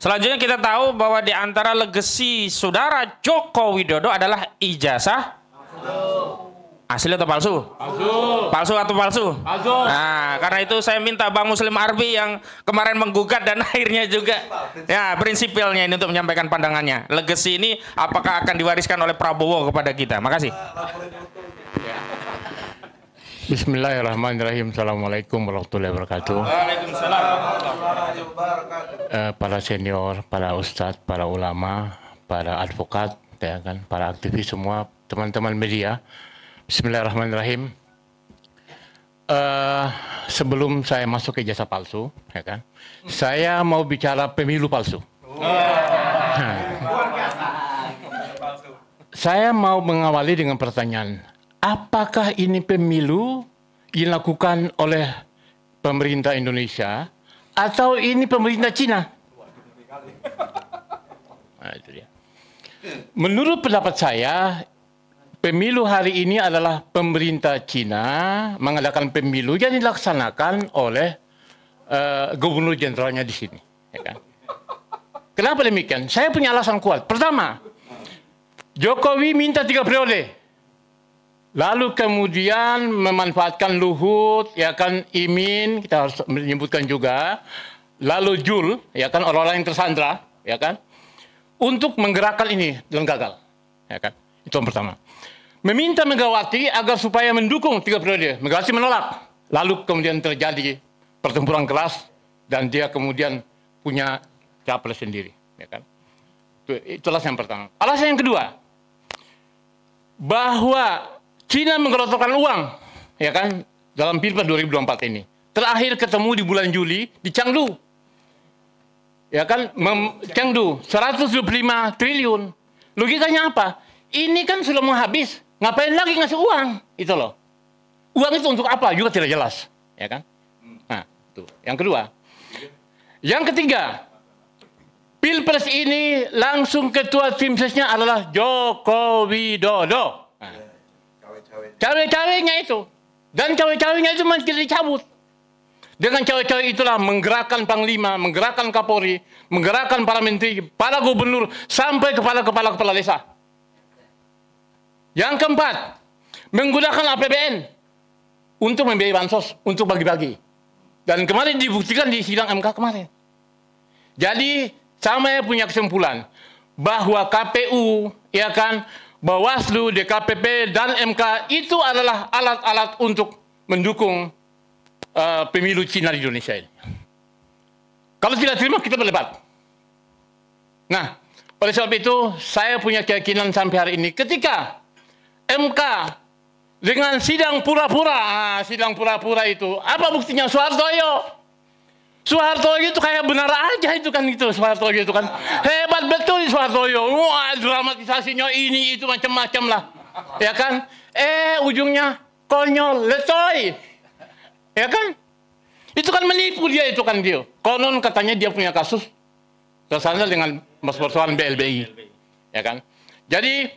Selanjutnya kita tahu bahwa di antara legasi saudara Joko Widodo adalah ijazah asli atau palsu? Palsu. Palsu atau palsu? Palsu. Nah, karena itu saya minta Bang Muslim Arbi yang kemarin menggugat dan akhirnya juga ya prinsipilnya ini untuk menyampaikan pandangannya. Legasi ini apakah akan diwariskan oleh Prabowo kepada kita? Makasih. Bismillahirrahmanirrahim. Assalamualaikum warahmatullahi wabarakatuh. Waalaikumsalam. Para senior, para ustadz, para ulama, para advokat, ya kan, para aktivis semua, teman-teman media. Bismillahirrahmanirrahim. Sebelum saya masuk ke ijazah palsu, ya kan, saya mau bicara pemilu palsu. Saya mau mengawali dengan pertanyaan, apakah ini pemilu dilakukan oleh pemerintah Indonesia atau ini pemerintah Cina? Nah, itu dia. Menurut pendapat saya, pemilu hari ini adalah pemerintah Cina mengadakan pemilu yang dilaksanakan oleh gubernur jenderalnya di sini. Ya kan? Kenapa demikian? Saya punya alasan kuat. Pertama, Jokowi minta 3 periode. Lalu kemudian memanfaatkan Luhut, ya kan, Imin, kita harus menyebutkan juga, lalu Jul, ya kan, orang-orang yang tersandra, ya kan, untuk menggerakkan ini dan gagal, ya kan. Itu yang pertama. Meminta Megawati agar supaya mendukung 3 periode. Megawati menolak. Lalu kemudian terjadi pertempuran keras dan dia kemudian punya capres sendiri, ya kan. Itu alasan yang pertama. Alasan yang kedua, bahwa Cina menggelontorkan uang, ya kan, dalam Pilpres 2024 ini. Terakhir ketemu di bulan Juli di Chengdu. Ya kan, Chengdu 125 triliun. Logikanya apa? Ini kan sudah mau habis. Ngapain lagi ngasih uang? Itu loh. Uang itu untuk apa? Juga tidak jelas, ya kan? Nah, itu. Yang kedua. Yang ketiga, Pilpres ini langsung ketua tim sesnya adalah Joko Widodo. Nah, cawe-cawenya itu. Dan cawe-cawenya itu masih dicabut. Dengan cawe-cawe itulah menggerakkan Panglima, menggerakkan Kapolri, menggerakkan para menteri, para gubernur, sampai kepala-kepala desa. Yang keempat, menggunakan APBN untuk membiayai bansos, untuk bagi-bagi. Dan kemarin dibuktikan di sidang MK kemarin. Jadi, saya punya kesimpulan bahwa KPU, ya kan, Bawaslu, DKPP, dan MK itu adalah alat-alat untuk mendukung pemilu Cina di Indonesia ini. Kalau tidak terima, kita berdebat. Nah, oleh sebab itu, saya punya keyakinan sampai hari ini, ketika MK dengan sidang pura-pura, sidang pura-pura itu, apa buktinya? Soeharto itu kayak benar aja itu kan, gitu. Soeharto itu kan hebat betul Soeharto. Wah, dramatisasinya ini itu macam-macam lah, ya kan? Ujungnya konyol, letoy, ya kan? Itu kan menipu dia itu kan dia. Konon katanya dia punya kasus tersandar dengan persoalan BLBI, ya kan? Jadi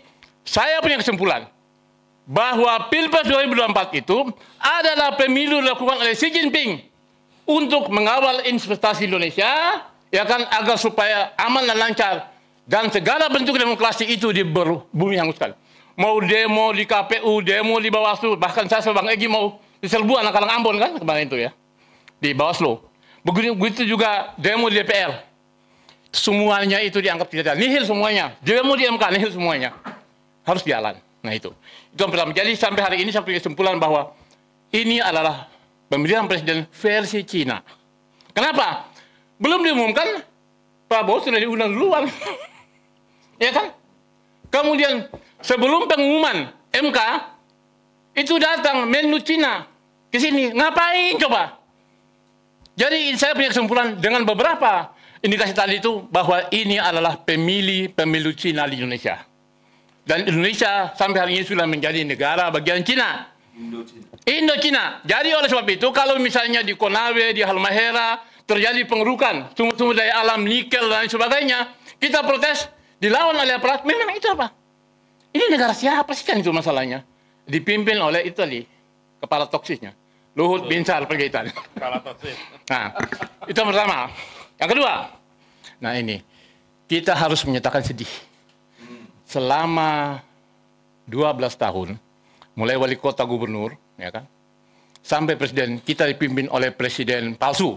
saya punya kesimpulan bahwa Pilpres 2024 itu adalah pemilu dilakukan oleh Xi Jinping untuk mengawal investasi Indonesia, ya kan, agar supaya aman dan lancar dan segala bentuk demokrasi itu di bumi hanguskan. Mau demo di KPU, demo di Bawaslu, bahkan saya sama Bang Egy mau diserbu anak-anak Ambon kan kemarin itu ya, di Bawaslu. Begitu juga demo di DPR. Semuanya itu dianggap tidak ada, nihil semuanya. Demo di MK nihil semuanya. Harus jalan. Nah itu yang pertama. Jadi sampai hari ini saya punya kesimpulan bahwa ini adalah pemilihan presiden versi Cina. Kenapa? Belum diumumkan, Prabowo sudah diundang duluan. Ya kan? Kemudian sebelum pengumuman MK, itu datang Menlu Cina ke sini. Ngapain coba? Jadi saya punya kesimpulan dengan beberapa indikasi tadi itu bahwa ini adalah pemilu Cina di Indonesia. Dan Indonesia sampai hari ini sudah menjadi negara bagian Cina. Indo-Cina. Jadi oleh sebab itu kalau misalnya di Konawe, di Halmahera terjadi pengerukan sumber-sumber daya alam, nikel dan sebagainya, kita protes, dilawan oleh aparat. Memang itu apa? Ini negara siapa sih kan itu masalahnya? Dipimpin oleh itu tadi, kepala toksisnya. Luhut Binsar Panjaitan. Kepala toksis. Nah, itu yang pertama. Yang kedua, Nah ini, kita harus menyatakan sedih. Selama 12 tahun, mulai wali kota gubernur, ya kan, sampai presiden, kita dipimpin oleh presiden palsu.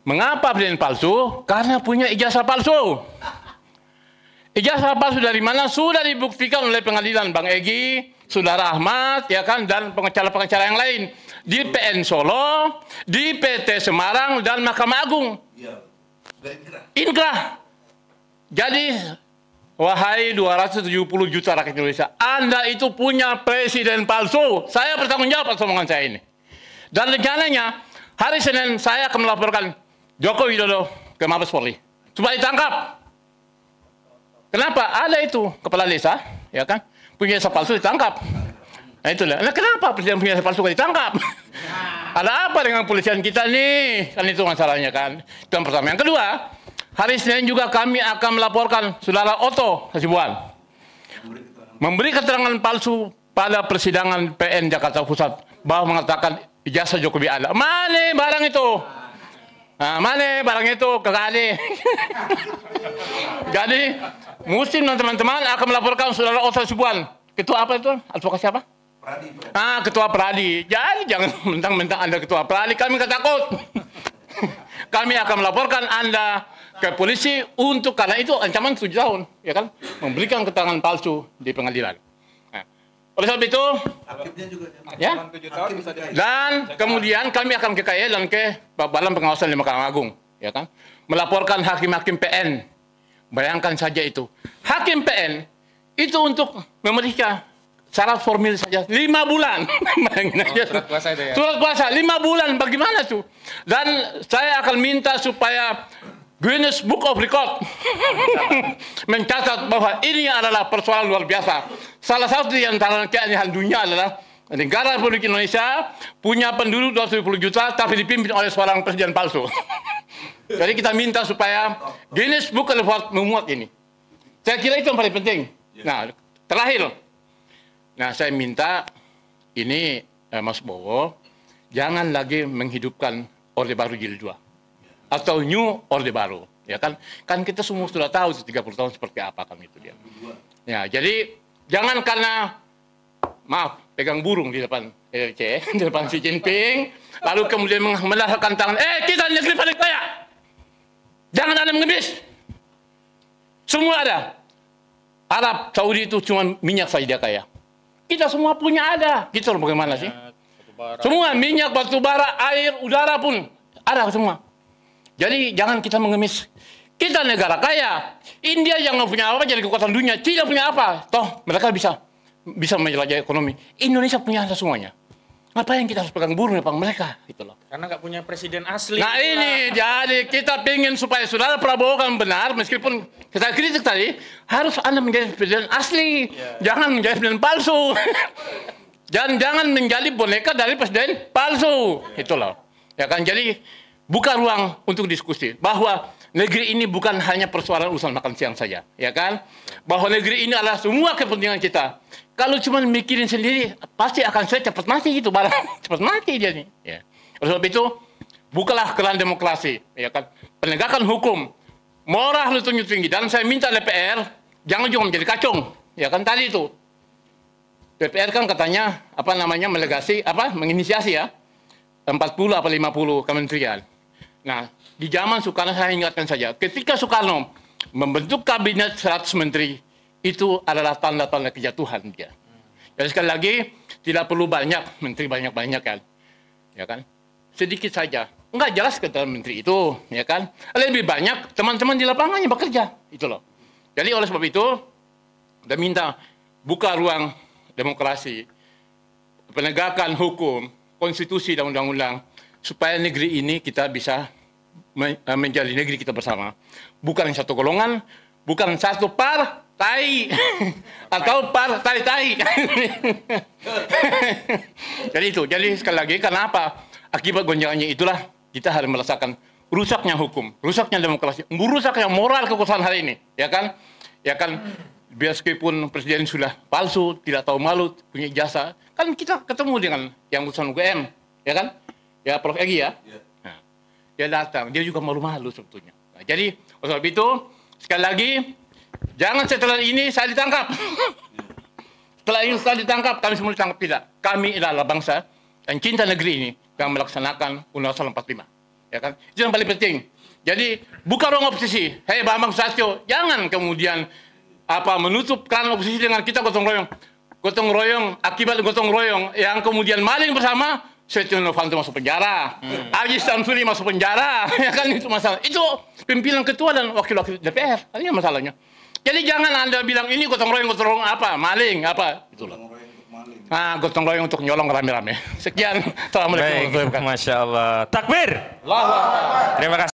Mengapa presiden palsu? Karena punya ijazah palsu. Ijazah palsu dari mana? Sudah dibuktikan oleh pengadilan, Bang Egy, Saudara Ahmad, ya kan, dan pengacara-pengacara yang lain. Di PN Solo, di PT Semarang, dan Mahkamah Agung. Inkrah. Jadi, wahai 270 juta rakyat Indonesia, Anda itu punya presiden palsu. Saya bertanggung jawab atas omongan saya ini. Dan rencananya, hari Senin saya akan melaporkan Joko Widodo ke Mabes Polri supaya ditangkap. Kenapa? Ada itu kepala desa, ya kan, punya ijazah palsu ditangkap. Nah itulah. Nah kenapa presiden punya ijazah palsu ditangkap? Ada apa dengan polisian kita nih? Kan itu masalahnya kan. Itu yang pertama. Yang kedua, hari Senin juga kami akan melaporkan Saudara Otto Hasibuan memberi keterangan palsu pada persidangan PN Jakarta Pusat bahwa mengatakan ijazah Jokowi ada. Mana barang itu? Nah, mana barang itu? Kagak ada. Jadi, musim teman-teman akan melaporkan Saudara Otto Hasibuan. Ketua apa itu? Advokasi apa? Pradi. Ketua Pradi. Jadi jangan mentang-mentang Anda Ketua Pradi, kami nggak takut. Kami akan melaporkan Anda ke polisi untuk, karena itu ancaman 7 tahun, ya kan, memberikan keterangan palsu di pengadilan. Nah, oleh sebab itu, ya, dan kemudian kami akan ke KY dan ke Badan Pengawasan di Mahkamah Agung, ya kan, melaporkan hakim-hakim PN. Bayangkan saja itu, hakim PN itu untuk memeriksa syarat formil saja 5 bulan. Surat kuasa itu ya? Surat kuasa 5 bulan, bagaimana tuh? Dan saya akan minta supaya Guinness Book of Record mencatat bahwa ini adalah persoalan luar biasa. Salah satu di antara keanehan dunia adalah negara Republik Indonesia punya penduduk 270 juta tapi dipimpin oleh seorang presiden palsu. Jadi kita minta supaya Guinness Book of Record memuat ini. Saya kira itu yang paling penting. Nah, terakhir. Nah, saya minta ini Mas Bowo jangan lagi menghidupkan Orde Baru Jilid 2 atau New Orde Baru, ya kan? Kan kita semua sudah tahu 30 tahun seperti apa kan itu dia. Ya, jadi jangan karena maaf pegang burung di depan LC, di depan Xi Jinping, lalu kemudian melahirkan tangan, kita negeri paling kaya. Jangan ada mengemis. Semua ada. Arab Saudi itu cuma minyak saja dia kaya. Kita semua punya ada. Kita bagaimana sih? Semua minyak, batu bara, air, udara pun ada semua. Jadi jangan kita mengemis. Kita negara kaya. India yang nggak punya apa jadi kekuatan dunia. China punya apa? Toh mereka bisa menjelajahi ekonomi. Indonesia punya ada semuanya. Ngapain kita harus pegang burung depan mereka? Gitu loh. Karena nggak punya presiden asli. Nah ini jadi kita ingin supaya Saudara Prabowo kan benar, meskipun kita kritik tadi, harus Anda menjadi presiden asli, jangan menjadi presiden palsu. Dan jangan menjadi boneka dari presiden palsu. Itu loh. Ya kan, jadi buka ruang untuk diskusi bahwa negeri ini bukan hanya persoalan urusan makan siang saja, ya kan? Bahwa negeri ini adalah semua kepentingan kita. Kalau cuma mikirin sendiri, pasti akan saya cepat mati gitu barang. Cepat mati dia nih. Ya. Oleh sebab itu, bukalah keran demokrasi, ya kan? Penegakan hukum, moral itu tinggi. Dan saya minta DPR jangan juga menjadi kacung, ya kan tadi itu. DPR kan katanya apa namanya menginisiasi ya 40 apa 50 kementerian. Nah, di zaman Soekarno saya ingatkan saja, ketika Soekarno membentuk kabinet 100 menteri, itu adalah tanda-tanda kejatuhan dia. Jadi sekali lagi, tidak perlu banyak menteri banyak-banyak kan. Ya kan? Sedikit saja. Enggak jelas kata menteri itu, ya kan? Lebih banyak teman-teman di lapangannya bekerja, itu loh. Jadi oleh sebab itu, kita minta buka ruang demokrasi, penegakan hukum, konstitusi dan undang-undang, supaya negeri ini kita bisa menjadi negeri kita bersama. Bukan satu golongan, bukan satu partai, atau partai-tai. Jadi itu, jadi sekali lagi, karena apa? Akibat gonjangannya itulah, kita harus merasakan rusaknya hukum, rusaknya demokrasi, rusaknya moral kekuasaan hari ini. Ya kan? Ya kan? Meskipun presiden sudah palsu, tidak tahu malu, punya ijazah, kan kita ketemu dengan yang urusan UGM, ya kan? Ya Prof. Egy ya. Nah, dia datang, dia juga malu-malu sebetulnya. Nah, Nah, jadi oleh sebab itu sekali lagi jangan setelah ini saya ditangkap. Setelah ini saya ditangkap, kami semua ditangkap. Tidak. Kami adalah bangsa yang cinta negeri ini yang melaksanakan Undang-Undang 45. Ya kan? Itu yang paling penting. Jadi bukan ruang oposisi. Hei Bambang Susatyo, jangan kemudian menutup keran oposisi dengan kita gotong royong. Gotong royong, akibat gotong royong yang kemudian maling bersama, Setia Novanto masuk penjara, Aziz Samsuri masuk penjara, ya kan itu masalah. Itu pimpinan ketua dan wakil-wakil DPR, ini masalahnya. Jadi jangan Anda bilang ini gotong royong apa, maling, apa, itulah. Nah, gotong royong untuk nyolong rame-rame. Sekian. Assalamualaikum warahmatullahi wabarakatuh. Masya Allah. Takbir. Terima kasih.